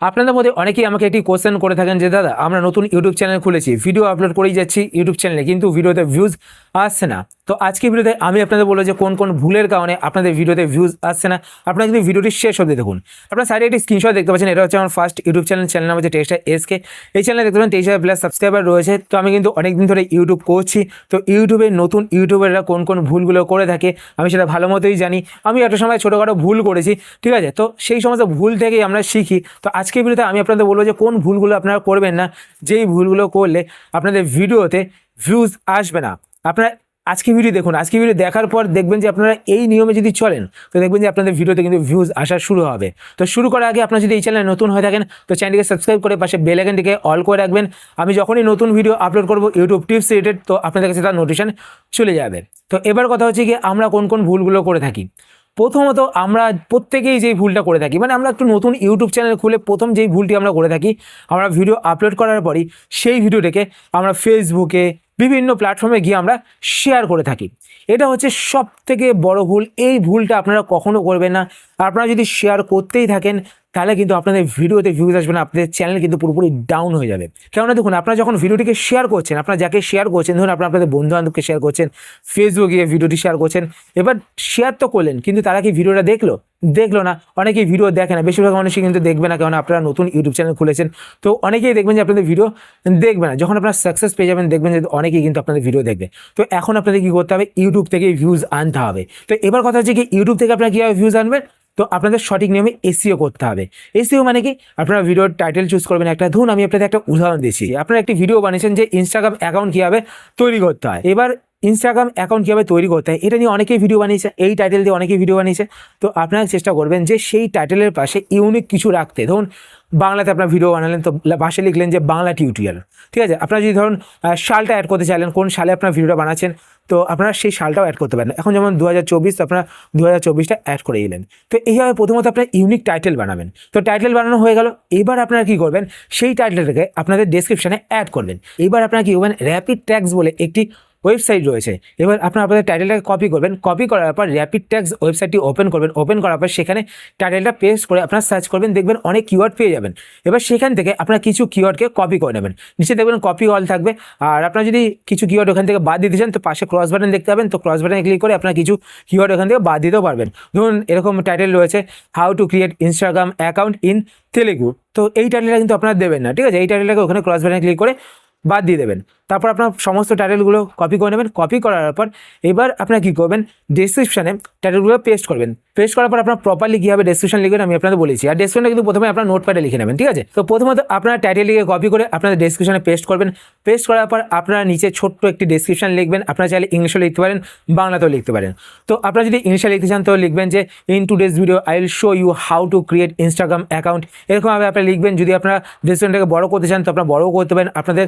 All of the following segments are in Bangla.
আপনাদের মধ্যে অনেকেই আমাকে একটি কোশ্চেন করে থাকেন যে দাদা আমরা নতুন ইউটিউব চ্যানেল খুলেছি, ভিডিও আপলোড করেই যাচ্ছি ইউটিউব চ্যানেলে, কিন্তু ভিডিওতে ভিউজ আসছে না। তো আজকে ভিডিওতে আমি আপনাদের বলবো যে কোন কোন ভুলের কারণে আপনাদের ভিডিওতে ভিউজ আসছে না। আপনারা কিন্তু ভিডিওটি শেষ অবধি দেখুন। আপনার সাইডে একটি স্ক্রিনশট দেখতে পাচ্ছেন, এটা হচ্ছে আমার ফার্স্ট ইউটিউব চ্যানেল নাম হচ্ছে টেস্টার এসকে। এই চ্যানেলে দেখতে পাচ্ছেন 23,000+ সাবস্ক্রাইবার রয়েছে। তো আমি কিন্তু অনেকদিন ধরে ইউটিউব করছি, তো ইউটিউবে নতুন ইউটিউবাররা কোন কোন ভুলগুলো করে থাকে আমি সেটা ভালো মতোই জানি। আমি একটা সময় ছোটোখাটো ভুল করেছি, ঠিক আছে, তো সেই সমস্ত ভুল থেকেই আমরা শিখি। তো আজকের ভিডিওতে আমি আপনাদের বলবো যে কোন ভুলগুলো আপনারা করবেন না, যেই ভুলগুলো করলে আপনাদের ভিডিওতে ভিউজ আসবে না। আপনারা আজকে ভিডিও দেখুন, আজকে ভিডিও দেখার পর দেখবেন যে আপনারা এই নিয়মে যদি চলেন তো দেখবেন যে আপনাদের ভিডিওতে কিন্তু ভিউজ আসা শুরু হবে। তো শুরু করার আগে আপনারা যদি এই চ্যানেলে নতুন হয়ে থাকেন তো চ্যানেলটিকে সাবস্ক্রাইব করে পাশে বেল আইকনটিকে অল করে রাখবেন। আমি যখনই নতুন ভিডিও আপলোড করব ইউটিউব টিপস রিলেটেড, তো আপনাদের কাছে তার নোটিফিকেশন চলে যাবে। তো এবার কথা হচ্ছে কি আমরা কোন কোন ভুলগুলো করে থাকি। প্রথমত আমরা প্রত্যেকেই যেই ভুলটা করে থাকি, মানে আমরা একটু নতুন ইউটিউব চ্যানেল খুলে প্রথম যেই ভুলটি আমরা করে থাকি, আমরা ভিডিও আপলোড করার পরই সেই ভিডিওটাকে আমরা ফেসবুকে বিভিন্ন প্ল্যাটফর্মে গিয়ে আমরা শেয়ার করে থাকি। এটা হচ্ছে সব থেকে বড় ভুল। এই ভুলটা আপনারা কখনো করবেন না। আপনারা যদি শেয়ার করতেই থাকেন তাহলে কিন্তু আপনাদের ভিডিওতে ভিউজ আসবে না, আপনাদের চ্যানেল কিন্তু পুরোপুরি ডাউন হয়ে যাবে। কেননা দেখুন, আপনারা যখন ভিডিওটিকে শেয়ার করছেন, আপনারা যাকে শেয়ার করছেন, ধরুন আপনাদের বন্ধু বান্ধবকে শেয়ার করছেন, ফেসবুকে গিয়ে ভিডিওটি শেয়ার করছেন, এবার শেয়ার তো করলেন কিন্তু তারা কি ভিডিওটা দেখলো না। অনেকেই ভিডিও দেখে না, বেশিরভাগ মানুষই কিন্তু দেখবে না, কেননা আপনারা নতুন ইউটিউব চ্যানেল খুলেছেন। তো অনেকেই দেখবেন যে আপনাদের ভিডিও দেখবে না। যখন আপনারা সাকসেস পেয়ে যাবেন দেখবেন যে অনেকেই কিন্তু আপনাদের ভিডিও দেখবে। তো এখন আপনাদের কি করতে হবে, ইউটিউব থেকে ভিউজ আনতে হবে। তো এবার কথা হচ্ছে কি ইউটিউব থেকে আপনারা কীভাবে ভিউজ আনবেন, তো আপনাদের সঠিক নিয়মে এসইও করতে হবে। এসইও মানে কি, আপনারা ভিডিওর টাইটেল চুজ করবেন একটা। ধরুন আমি আপনাদের একটা উদাহরণ দিচ্ছি, আপনারা একটি ভিডিও বানিয়েছেন যে ইনস্টাগ্রাম অ্যাকাউন্ট কীভাবে তৈরি করতে হয়। এবার ইনস্টাগ্রাম অ্যাকাউন্ট কীভাবে তৈরি করতে হয় এটা নিয়ে অনেকেই ভিডিও বানিয়েছে, এই টাইটেল দিয়ে অনেকেই ভিডিও বানিয়েছে। তো আপনারা চেষ্টা করবেন যে সেই টাইটেলের পাশে ইউনিক কিছু রাখতে। ধরুন বাংলাতে আপনার ভিডিও বানালেন, তো ভাষায় লিখলেন যে বাংলা টিউটোরিয়াল, ঠিক আছে। আপনারা যদি ধরুন সালটা অ্যাড করতে চাইলেন, কোন সালে আপনার ভিডিওটা বানাচ্ছেন, তো আপনারা সেই সালটাও অ্যাড করতে পারেন। এখন যেমন 2024, তো আপনারা 2024টা অ্যাড করে দিলেন। তো এইভাবে প্রথমত আপনারা ইউনিক টাইটেল বানাবেন। তো টাইটেল বানানো হয়ে গেল। এবার আপনারা কী করবেন, সেই টাইটেলটাকে আপনাদের ডেসক্রিপশানে অ্যাড করবেন। এবার আপনারা কী করবেন, র্যাপিড ট্যাগস বলে একটি ওয়েবসাইট রয়েছে। এবার আপনারা আপনাদের টাইটেলটাকে কপি করবেন, কপি করার পর র্যাপিড ট্যাগস ওয়েবসাইটটি ওপেন করবেন। ওপেন করার পর সেখানে টাইটেলটা পেস্ট করে আপনারা সার্চ করবেন, দেখবেন অনেক কিওয়ার্ড পেয়ে যাবেন। এবার সেখান থেকে আপনারা কিছু কিওয়ার্ডকে কপি করে নেবেন। নিচে দেখবেন কপি অল থাকবে। আর আপনারা যদি কিছু কিওয়ার্ড ওখান থেকে বাদ দিতে চান তো পাশে ক্রস বাটন দেখতে পাবেন, তো ক্রস বাটনে ক্লিক করে আপনারা কিছু কিওয়ার্ড ওখান থেকে বাদ দিতেও পারবেন। ধরুন এরকম টাইটেল রয়েছে, how to create Instagram account in Telugu. তো এই টাইটেলটা কিন্তু আপনারা দেবেন না, ঠিক আছে। এই টাইটেলটাকে ওখানে ক্রস বাটনে ক্লিক করে বাদ দিয়ে দেবেন। তারপর আপনার সমস্ত টাইটেলগুলো কপি করে নেবেন। কপি করার পর এবার আপনারা কী করবেন, ডেসক্রিপশানে টাইটেলগুলো পেস্ট করবেন। পেস্ট করার পর আপনার প্রপারলি কীভাবে ডেসক্রিপশন লিখবেন আমি আপনাদের বলেছি। আর ডেসক্রিপশনটা কিন্তু প্রথমে আপনার নোটপ্যাডে লিখে নেবেন, ঠিক আছে। তো প্রথমত আপনারা টাইটেল লিখে কপি করে আপনাদের ডেসক্রিপশনে পেস্ট করবেন। পেস্ট করার পর আপনারা নিচে ছোট্ট একটি ডেসক্রিপশন লিখবেন। আপনারা চাইলে ইংলিশে লিখতে পারেন, বাংলাতেও লিখতে পারেন। তো আপনারা যদি ইংলিশে লিখতে চান তো লিখবেন যে in today's video I will show you how to create Instagram account. এরকমভাবে আপনারা লিখবেন। যদি আপনারা ডেসক্রিপশনটাকে বড় করতে চান তো আপনারা বড়ও করতে পারেন আপনাদের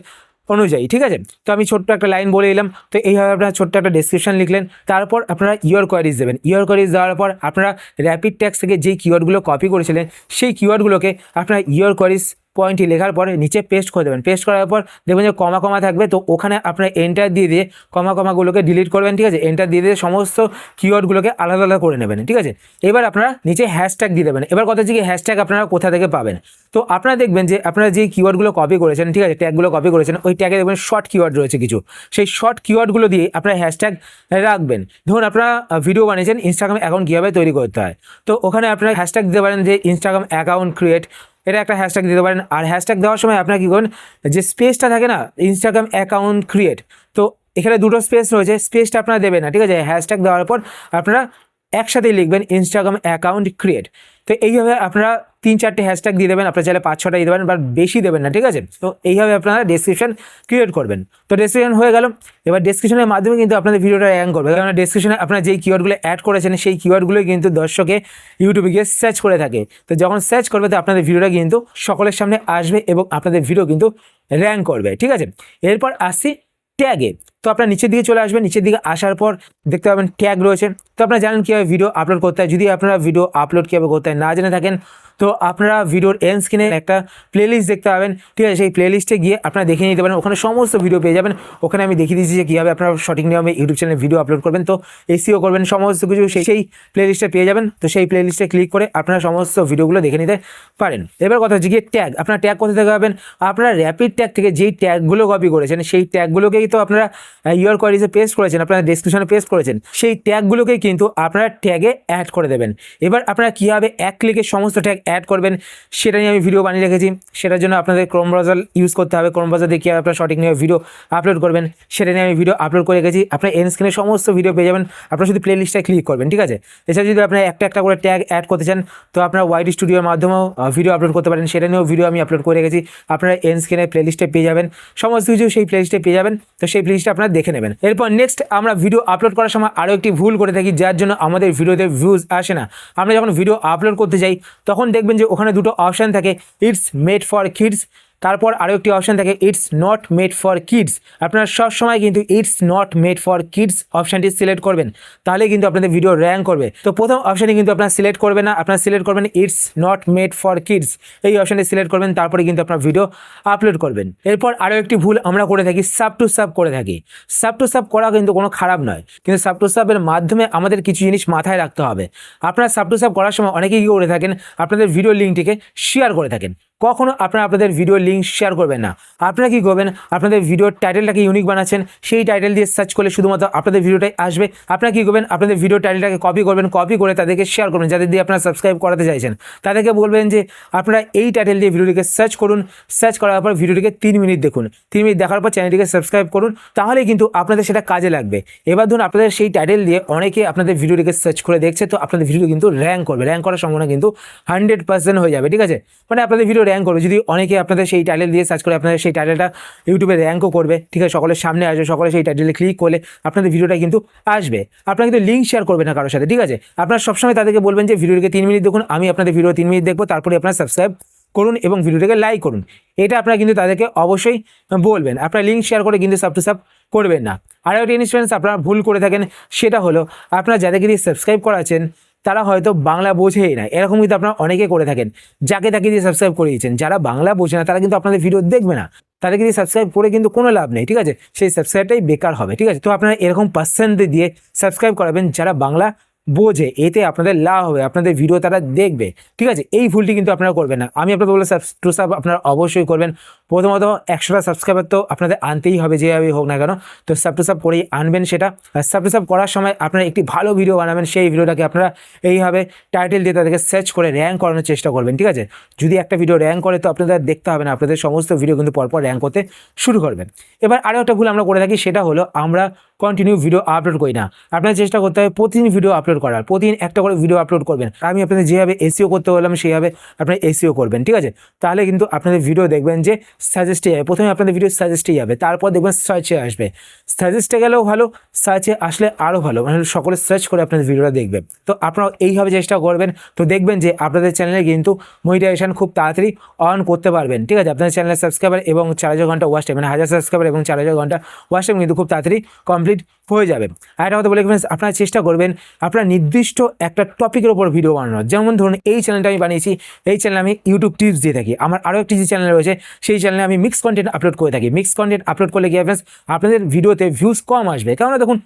অনুযায়ী, ঠিক আছে। তো আমি ছোট্ট একটা লাইন বলে দিলাম। তো এইভাবে আপনারা ছোট্ট একটা ডেসক্রিপশন লিখলেন। তারপর আপনারা ইওর কোয়ারিজ দেবেন। ইওর কোয়ারিজ দেওয়ার পর আপনারা র্যাপিড ট্যাগস থেকে যেই কিওয়ার্ডগুলো কপি করেছিলেন সেই কিওয়ার্ডগুলোকে আপনারা ইওর কোয়ারিজ পয়েন্টটি লেখার পরে নিচে পেস্ট করে দেবেন। পেস্ট করার পর দেখবেন যে কমা কমা থাকবে, তো ওখানে আপনারা এন্টার দিয়ে কমাগুলোকে ডিলিট করবেন, ঠিক আছে। এন্টার দিয়ে সমস্ত কিওয়ার্ডগুলোকে আলাদা আলাদা করে নেবেন, ঠিক আছে। এবার আপনারা নিচে হ্যাশট্যাগ দিয়ে দেবেন। এবার কথা হচ্ছে কি হ্যাশট্যাগ আপনারা কোথা থেকে পাবেন। তো আপনারা দেখবেন যে আপনারা যে কিওয়ার্ডগুলো কপি করেছেন, ঠিক আছে, ট্যাগগুলো কপি করেছেন, ওই ট্যাগে দেখবেন শর্ট কিওয়ার্ড রয়েছে কিছু। সেই শর্ট কিওয়ার্ডগুলো দিয়ে আপনারা হ্যাশট্যাগ রাখবেন। ধরুন আপনারা ভিডিও বানিয়েছেন ইনস্টাগ্রাম অ্যাকাউন্ট কীভাবে তৈরি করতে হয়, তো ওখানে আপনারা হ্যাশট্যাগ দিতে পারেন যে ইনস্টাগ্রাম অ্যাকাউন্ট ক্রিয়েট, এটা একটা হ্যাশট্যাগ দিতে পারেন। আর হ্যাশট্যাগ দেওয়ার সময় আপনারা কী করেন, যে স্পেসটা থাকে না ইনস্টাগ্রাম অ্যাকাউন্ট ক্রিয়েট, তো এখানে দুটো স্পেস রয়েছে, স্পেসটা আপনারা দেবেন না, ঠিক আছে। হ্যাশট্যাগ দেওয়ার পর আপনারা একসাথেই লিখবেন ইনস্টাগ্রাম অ্যাকাউন্ট ক্রিয়েট। তো এইভাবে আপনারা 3-4টে হ্যাশট্যাগ দিয়ে দেবেন। আপনারা চাইলে 5-6টা দিতে পারেন, বা বেশি দেবেন না, ঠিক আছে। তো এইভাবে আপনারা ডেসক্রিপশন ক্রিয়েট করবেন। তো ডেসক্রিপশন হয়ে গেল। এবার ডেসক্রিপশনের মাধ্যমে কিন্তু আপনাদের ভিডিওটা র্যাঙ্ক করবে, কারণ ডেসক্রিপশনে আপনারা যেই কিওয়ার্ডগুলো অ্যাড করেছেন সেই কিওয়ার্ডগুলোই কিন্তু দর্শকে ইউটিউবে গিয়ে সার্চ করে থাকে। তো যখন সার্চ করবে তো আপনাদের ভিডিওটা কিন্তু সকলের সামনে আসবে এবং আপনাদের ভিডিও কিন্তু র্যাঙ্ক করবে, ঠিক আছে। এরপর আসছি ট্যাগে। তো আপনার নিচের দিকে চলে আসবেন। নিচের দিকে আসার পর দেখতে পাবেন ট্যাগ রয়েছে। তো আপনারা জানেন কীভাবে ভিডিও আপলোড করতে হয়। যদি আপনারা ভিডিও আপলোড কীভাবে করতে হয় না জেনে থাকেন তো আপনারা ভিডিওর এন্ড স্ক্রিনে একটা প্লেলিস্ট দেখতে পাবেন, ঠিক আছে? সেই প্লেলিস্টে গিয়ে আপনারা দেখে নিতে পারেন, ওখানে সমস্ত ভিডিও পেয়ে যাবেন। ওখানে আমি দেখিয়ে দিয়েছি যে কীভাবে আপনারা সঠিক নিয়মে ইউটিউব চ্যানেলে ভিডিও আপলোড করবেন, তো এসইও করবেন, সমস্ত কিছু সেই প্লেলিস্টে পেয়ে যাবেন। তো সেই প্লেলিস্টে ক্লিক করে আপনারা সমস্ত ভিডিওগুলো দেখে নিতে পারেন। এবার কথা হচ্ছে গিয়ে ট্যাগ, আপনারা ট্যাগ কোথা থেকে পাবেন? আপনারা র্যাপিড ট্যাগ থেকে যেই ট্যাগগুলো কপি করেছেন সেই ট্যাগগুলোকেই তো আপনারা ইউর কোয়ারিজে পেস্ট করেছেন, আপনারা ডেসক্রিপশনে পেস্ট করেছেন, সেই ট্যাগগুলোকেই কিন্তু আপনারা ট্যাগে অ্যাড করে দেবেন। এবার আপনারা কীভাবে এক ক্লিকে সমস্ত ট্যাগ অ্যাড করবেন সেটা নিয়ে আমি ভিডিও বানিয়ে রেখেছি। সেটার জন্য আপনাদের ক্রোম ব্রাউজার ইউজ করতে হবে। ক্রোম ব্রাউজার দিয়ে কীভাবে আপনারা সঠিক নিয়ে ভিডিও আপলোড করবেন সেটা নিয়ে আমি ভিডিও আপলোড করে রেখেছি। আপনার এন্ড স্ক্রিনে সমস্ত ভিডিও পেয়ে যাবেন, আপনারা শুধু প্লেলিস্টে ক্লিক করবেন, ঠিক আছে? এছাড়া যদি আপনারা একটা করে ট্যাগ অ্যাড করতে চান তো আপনারা ওয়াইটি স্টুডিওর মাধ্যমেও ভিডিও আপলোড করতে পারেন, সেটা নিয়েও ভিডিও আমি আপলোড করে রেখেছি। আপনারা এন্ড স্ক্রিনে প্লেলিস্টে পেয়ে যাবেন, সমস্ত কিছু সেই প্লেলিস্টে পেয়ে যাবেন। তো সেই প্লেলিস্টটা আপনারা দেখে নেবেন। এরপর নেক্সট আমরা ভিডিও আপলোড করার সময় আরও একটি ভুল করে থাকি, যার জন্য আমাদের ভিডিওতে ভিউজ আসে না। আমরা যখন ভিডিও আপলোড করতে যাই তখন দেখবেন যে ওখানে দুটো অপশান থাকে, ইটস মেড ফর কিডস, তারপর আরও একটি অপশান থাকে it's not made for kids. আপনারা সবসময় কিন্তু it's not made for kids অপশানটি সিলেক্ট করবেন, তাহলে কিন্তু আপনাদের ভিডিও র্যাঙ্ক করবে। তো প্রথম অপশানে কিন্তু আপনারা সিলেক্ট করবেন না, আপনারা সিলেক্ট করবেন it's not made for kids, এই অপশানটি সিলেক্ট করবেন, তারপরে কিন্তু আপনার ভিডিও আপলোড করবেন। এরপর আরও একটি ভুল আমরা করে থাকি, সাব টু সাব করে থাকি। সাব টু সাব করা কিন্তু কোনো খারাপ নয়, কিন্তু সাব টু সাবের মাধ্যমে আমাদের কিছু জিনিস মাথায় রাখতে হবে। আপনারা সাব টু সাব করার সময় অনেকেই কী করে থাকেন, আপনাদের ভিডিও লিঙ্কটিকে শেয়ার করে থাকেন। কখনো আপনারা আপনাদের ভিডিও লিঙ্ক শেয়ার করবেন না। আপনারা কী করবেন, আপনাদের ভিডিওর টাইটেলটাকে ইউনিক বানাচ্ছেন, সেই টাইটেল দিয়ে সার্চ করলে শুধুমাত্র আপনাদের ভিডিওটাই আসবে। আপনারা কী করবেন, আপনাদের ভিডিও টাইটেলটাকে কপি করবেন, কপি করে তাদেরকে শেয়ার করবেন, যাদের দিয়ে আপনারা সাবস্ক্রাইব করাতে চাইছেন। তাদেরকে বলবেন যে আপনারা এই টাইটেল দিয়ে ভিডিওটিকে সার্চ করুন, সার্চ করার পর ভিডিওটিকে 3 মিনিট দেখুন, 3 মিনিট দেখার পর চ্যানেলটিকে সাবস্ক্রাইব করুন, তাহলে কিন্তু আপনাদের সেটা কাজে লাগবে। এবার ধরুন আপনাদের সেই টাইটেল দিয়ে অনেকে আপনাদের ভিডিওটিকে সার্চ করে দেখছে, তো আপনাদের ভিডিও কিন্তু র্যাঙ্ক করবে, র্যাঙ্ক করার সম্ভাবনা কিন্তু 100% হয়ে যাবে, ঠিক আছে? মানে আপনাদের ভিডিও র্যাঙ্ক করবে যদি অনেকে আপনাদের সেই টাইটেল দিয়ে সার্চ করে, আপনাদের সেই টাইটেলটা ইউটিউবে র্যাঙ্কও করবে, ঠিক আছে? সকলের সামনে আসবে, সকলে সেই টাইটেলে ক্লিক করলে আপনাদের ভিডিওটা কিন্তু আসবে। আপনারা কিন্তু লিঙ্ক শেয়ার করবেন না কারোর সাথে, ঠিক আছে? আপনারা সবসময় তাদেরকে বলবেন যে ভিডিওটিকে 3 মিনিট দেখুন, আমি আপনাদের ভিডিও 3 মিনিট দেখবো, তারপরে আপনারা সাবস্ক্রাইব করুন এবং ভিডিওটাকে লাইক করুন। এটা আপনারা কিন্তু তাদেরকে অবশ্যই বলবেন। আপনারা লিঙ্ক শেয়ার করে কিন্তু সাব টু সাব করবেন না। আরও একটি জিনিস ফ্রেন্ডস আপনারা ভুল করে থাকেন, সেটা হলো আপনারা যাদেরকে দিয়ে সাবস্ক্রাইব করাচ্ছেন তারা হয়তো বাংলা বোঝেই না, এরকম কিন্তু আপনারা অনেকে করে থাকেন। যাকে তাকে দিয়ে সাবস্ক্রাইব করে দিচ্ছেন, যারা বাংলা বোঝে না তারা কিন্তু আপনাদের ভিডিও দেখবে না, তাদেরকে দিয়ে সাবস্ক্রাইব করে কিন্তু কোনো লাভ নেই, ঠিক আছে? সেই সাবস্ক্রাইবটাই বেকার হবে, ঠিক আছে? তো আপনারা এরকম পার্সেন্টে দিয়ে সাবস্ক্রাইব করাবেন যারা বাংলা বোঝে, এতে আপনাদের লাভ হবে, আপনাদের ভিডিও তারা দেখবে, ঠিক আছে? এই ভুলটি কিন্তু আপনারা করবেন না। আমি আপনাদের বলে সাব টু সাব আপনারা অবশ্যই করবেন। প্রথমত 100টা সাবস্ক্রাইবার তো আপনাদের আনতেই হবে, যেভাবে হোক না কেন। তো সাব টু সাব করেই আনবেন সেটা। আর সাব টু সাব করার সময় আপনারা একটি ভালো ভিডিও বানাবেন, সেই ভিডিওটাকে আপনারা এইভাবে টাইটেল দিয়ে তাদেরকে সার্চ করে র্যাঙ্ক করানোর চেষ্টা করবেন, ঠিক আছে? যদি একটা ভিডিও র্যাঙ্ক করে তো আপনাদের দেখতে হবে না, আপনাদের সমস্ত ভিডিও কিন্তু পরপর র্যাঙ্ক করতে শুরু করবেন। এবার আরও একটা ভুল আমরা করে থাকি, সেটা হলো আমরা কন্টিনিউ ভিডিও আপলোড করি না। আপনার চেষ্টা করতে হবে প্রতিদিন ভিডিও আপলোড করার, প্রতিদিন একটা করে ভিডিও আপলোড করবেন। আমি আপনাদের যেভাবে এসইও করতে বললাম সেইভাবে আপনারা এসইও করবেন, ঠিক আছে? তাহলে কিন্তু আপনাদের ভিডিও দেখবেন যে সাজেস্টে যাবে। প্রথমে আপনাদের ভিডিও সাজেস্টে যাবে, তারপর দেখবেন সার্চে আসবে। সাজেস্টে গেলেও ভালো, সার্চে আসলে আরও ভালো, মানে সকলে সার্চ করে আপনাদের ভিডিওটা দেখবে। তো আপনারা এইভাবে চেষ্টা করবেন, তো দেখবেন যে আপনাদের চ্যানেলে কিন্তু মনিটাইজেশন খুব তাড়াতাড়ি অন করতে পারবেন, ঠিক আছে? আপনাদের চ্যানেলের সাবস্ক্রাইবার এবং 4000 ঘন্টা ওয়াচ টাইম, মানে 1000 সাবস্ক্রাইবার এবং 4000 ঘন্টা ওয়াচ টাইম কিন্তু খুব তাড়াতাড়ি কমপ্লিট হয়ে যাবে। আর একটা কথা বলে ফ্রেন্ডস, আপনারা চেষ্টা করবেন আপনারা নির্দিষ্ট একটা টপিকের ওপর ভিডিও বানানোর। যেমন ধরুন এই চ্যানেলটা আমি বানিয়েছি, এই চ্যানেলে আমি ইউটিউব টিপস দিয়ে থাকি। আমার আরও একটি যে চ্যানেল রয়েছে সেই চ্যানেলে আমি মিক্স কন্টেন্ট আপলোড করে থাকি। মিক্স কন্টেন্ট আপলোড করলে কি হবে ফ্রেন্ডস, আপনাদের ভিডিওতে ভিউজ কম আসবে। কেননা দেখুন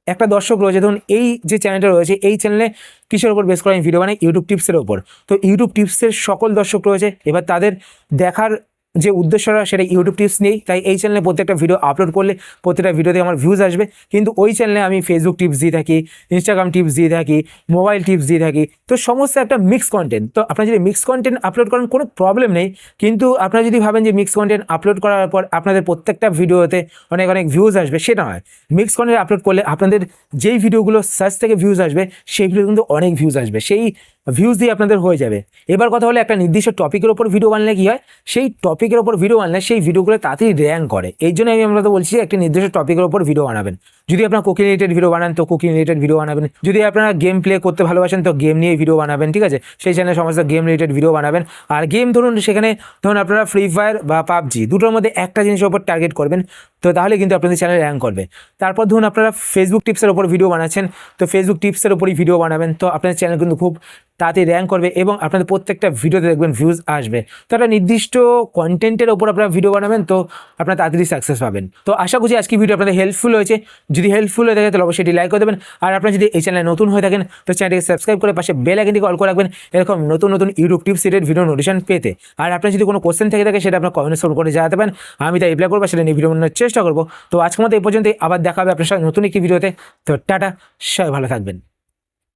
একটা দর্শক রয়েছে, ধরুন এই যে চ্যানেলটা রয়েছে এই চ্যানেলে কিসের ওপর বেস করে আমি ভিডিও বানাই, ইউটিউব টিপসের ওপর। তো ইউটিউব টিপসের সকল দর্শক রয়েছে, এবার তাদের দেখার যে উদ্দেশ্যটা সেটা ইউটিউব টিপস নিয়েই, তাই এই চ্যানেলে প্রত্যেকটা ভিডিও আপলোড করলে প্রত্যেকটা ভিডিওতে আমার ভিউজ আসবে। কিন্তু ওই চ্যানেলে আমি ফেসবুক টিপস দিয়ে থাকি, ইনস্টাগ্রাম টিপস দিয়ে থাকি, মোবাইল টিপস দিয়ে থাকি। তো সমস্ত একটা মিক্স কন্টেন্ট। তো আপনারা যদি মিক্স কন্টেন্ট আপলোড করেন কোনো প্রবলেম নেই, কিন্তু আপনারা যদি ভাবেন যে মিক্স কন্টেন্ট আপলোড করার পর আপনাদের প্রত্যেকটা ভিডিওতে অনেক অনেক ভিউজ আসবে, সেটা নয়। মিক্স কন্টেন্ট আপলোড করলে আপনাদের যেই ভিডিওগুলো সার্চ থেকে ভিউজ আসবে সেই ভিডিও কিন্তু অনেক ভিউজ আসবে, সেই ভিউজ দিয়ে আপনাদের হয়ে যাবে। এবার কথা হলো একটা নির্দিষ্ট টপিকের ওপর ভিডিও বানালে কি হয়, সেই টপিকের ওপর ভিডিও বানালে সেই ভিডিওগুলো তাড়াতাড়ি র্যাঙ্ক করে। এই জন্য আমি আপনাদের বলছি একটি নির্দিষ্ট টপিকের ওপর ভিডিও বানাবেন। যদি আপনারা কুকিং রিলেটেড ভিডিও বানান তো কুকিং রিলেটেড ভিডিও বানাবেন, যদি আপনারা গেম প্লে করতে ভালোবাসেন তো গেম নিয়ে ভিডিও বানাবেন, ঠিক আছে, সেই চ্যানেলে সমস্ত গেম রিলেটেড ভিডিও বানাবেন। আর গেম ধরুন সেখানে ধরুন আপনারা ফ্রি ফায়ার বা পাবজি দুটোর মধ্যে একটা জিনিসের উপর টার্গেট করবেন, তো তাহলে কিন্তু আপনাদের চ্যানেল র্যাঙ্ক করবে। তারপর ধরুন আপনারা ফেসবুক টিপসের ওপর ভিডিও বানাচ্ছেন, তো ফেসবুক টিপসের ওপরই ভিডিও বানাবেন, তো আপনাদের চ্যানেল কিন্তু খুব তাড়াতাড়ি র্যাঙ্ক করবে এবং আপনাদের প্রত্যেকটা ভিডিওতে দেখবেন ভিউজ আসবে। তো একটা নির্দিষ্ট কন্টেন্টের ওপর আপনারা ভিডিও বানাবেন, তো আপনারা তাড়াতাড়ি সাকসেস পাবেন। তো আশা করছি আজকে ভিডিও আপনাদের হেল্পফুল হয়েছে। যদি হেল্পফুল হয়ে থাকে তাহলে অবশ্যই এটি লাইক করে দেবেন। আর আপনারা যদি এই চ্যানেলে নতুন হয়ে থাকেন তো চ্যানেলটিকে সাবস্ক্রাইব করে পাশে বেল আইকনটিকে অল করে রাখবেন এরকম নতুন নতুন YouTube tips related video notification পেতে। আর আপনার যদি কোনো কোশ্চেন থেকে থাকে সেটা আপনার কমেন্টে সলভ করে জানাতে পারেন, আমি তাই রিপ্লাই করবো, সেটা নিয়ে ভিডিও বানানোর চেষ্টা করবো। তো আজকের মতো এই পর্যন্তই, আবার দেখা হবে আপনার সাথে নতুন একটি ভিডিওতে। তো টাটা, সবাই ভালো থাকবেন।